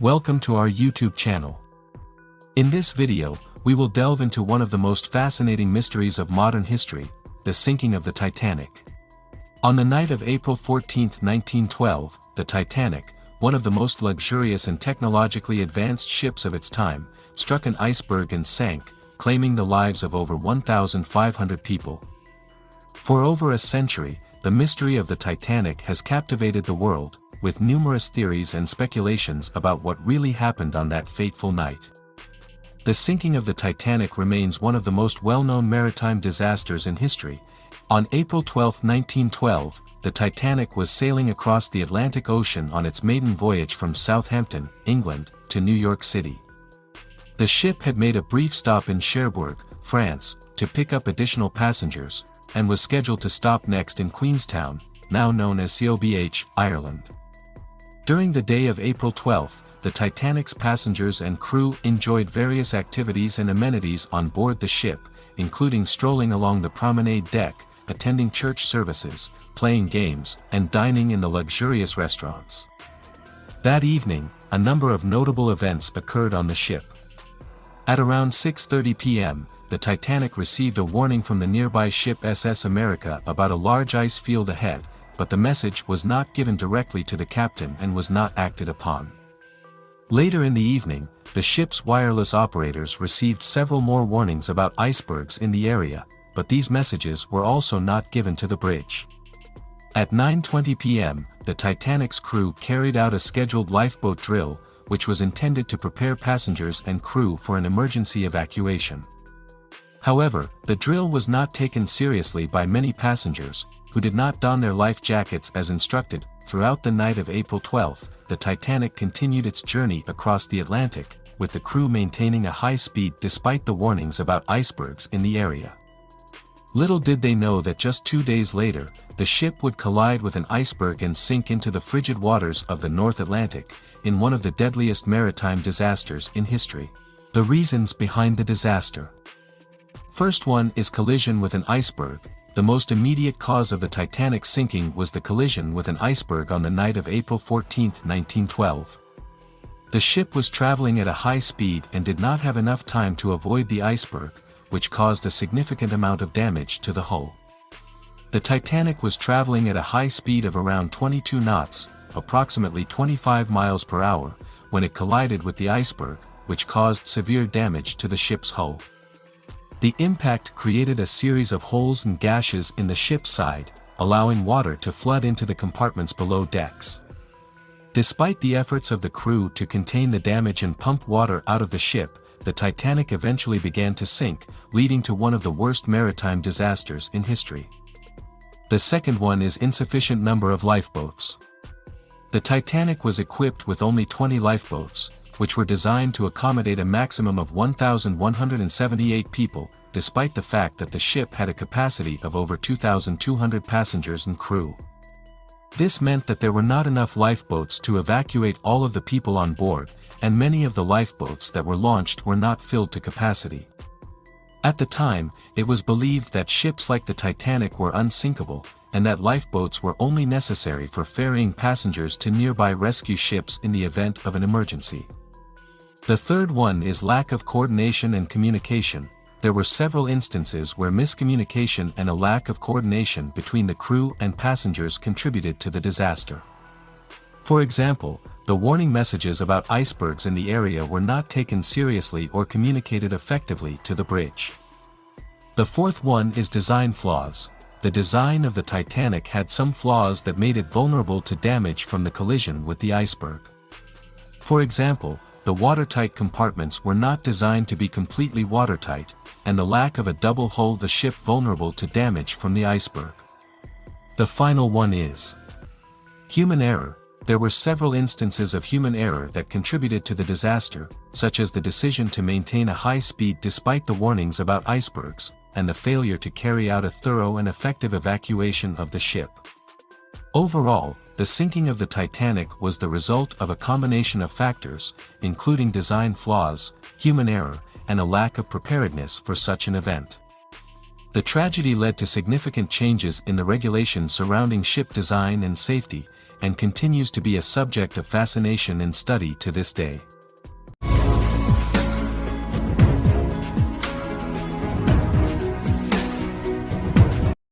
Welcome to our YouTube channel. In this video, we will delve into one of the most fascinating mysteries of modern history, the sinking of the Titanic. On the night of April 14, 1912, the Titanic, one of the most luxurious and technologically advanced ships of its time, struck an iceberg and sank, claiming the lives of over 1,500 people. For over a century, the mystery of the Titanic has captivated the world, with numerous theories and speculations about what really happened on that fateful night. The sinking of the Titanic remains one of the most well-known maritime disasters in history. On April 12, 1912, the Titanic was sailing across the Atlantic Ocean on its maiden voyage from Southampton, England, to New York City. The ship had made a brief stop in Cherbourg, France, to pick up additional passengers, and was scheduled to stop next in Queenstown, now known as COBH, Ireland. During the day of April 12, the Titanic's passengers and crew enjoyed various activities and amenities on board the ship, including strolling along the promenade deck, attending church services, playing games, and dining in the luxurious restaurants. That evening, a number of notable events occurred on the ship. At around 6:30 p.m., the Titanic received a warning from the nearby ship SS America about a large ice field ahead, but the message was not given directly to the captain and was not acted upon. Later in the evening, the ship's wireless operators received several more warnings about icebergs in the area, but these messages were also not given to the bridge. At 9:20 p.m., the Titanic's crew carried out a scheduled lifeboat drill, which was intended to prepare passengers and crew for an emergency evacuation. However, the drill was not taken seriously by many passengers, who did not don their life jackets as instructed. Throughout the night of April 12, the Titanic continued its journey across the Atlantic, with the crew maintaining a high speed despite the warnings about icebergs in the area. Little did they know that just 2 days later, the ship would collide with an iceberg and sink into the frigid waters of the North Atlantic, in one of the deadliest maritime disasters in history. The reasons behind the disaster. First one is collision with an iceberg. The most immediate cause of the Titanic's sinking was the collision with an iceberg on the night of April 14, 1912. The ship was traveling at a high speed and did not have enough time to avoid the iceberg, which caused a significant amount of damage to the hull. The Titanic was traveling at a high speed of around 22 knots, approximately 25 miles per hour, when it collided with the iceberg, which caused severe damage to the ship's hull. The impact created a series of holes and gashes in the ship's side, allowing water to flood into the compartments below decks. Despite the efforts of the crew to contain the damage and pump water out of the ship, the Titanic eventually began to sink, leading to one of the worst maritime disasters in history. The second one is insufficient number of lifeboats. The Titanic was equipped with only 20 lifeboats, which were designed to accommodate a maximum of 1,178 people, despite the fact that the ship had a capacity of over 2,200 passengers and crew. This meant that there were not enough lifeboats to evacuate all of the people on board, and many of the lifeboats that were launched were not filled to capacity. At the time, it was believed that ships like the Titanic were unsinkable, and that lifeboats were only necessary for ferrying passengers to nearby rescue ships in the event of an emergency. The third one is lack of coordination and communication. There were several instances where miscommunication and a lack of coordination between the crew and passengers contributed to the disaster. For example, the warning messages about icebergs in the area were not taken seriously or communicated effectively to the bridge. The fourth one is design flaws. The design of the Titanic had some flaws that made it vulnerable to damage from the collision with the iceberg. For example, the watertight compartments were not designed to be completely watertight, and the lack of a double hull the ship vulnerable to damage from the iceberg. The final one is human error. There were several instances of human error that contributed to the disaster, such as the decision to maintain a high speed despite the warnings about icebergs, and the failure to carry out a thorough and effective evacuation of the ship. Overall, the sinking of the Titanic was the result of a combination of factors, including design flaws, human error, and a lack of preparedness for such an event. The tragedy led to significant changes in the regulations surrounding ship design and safety, and continues to be a subject of fascination and study to this day.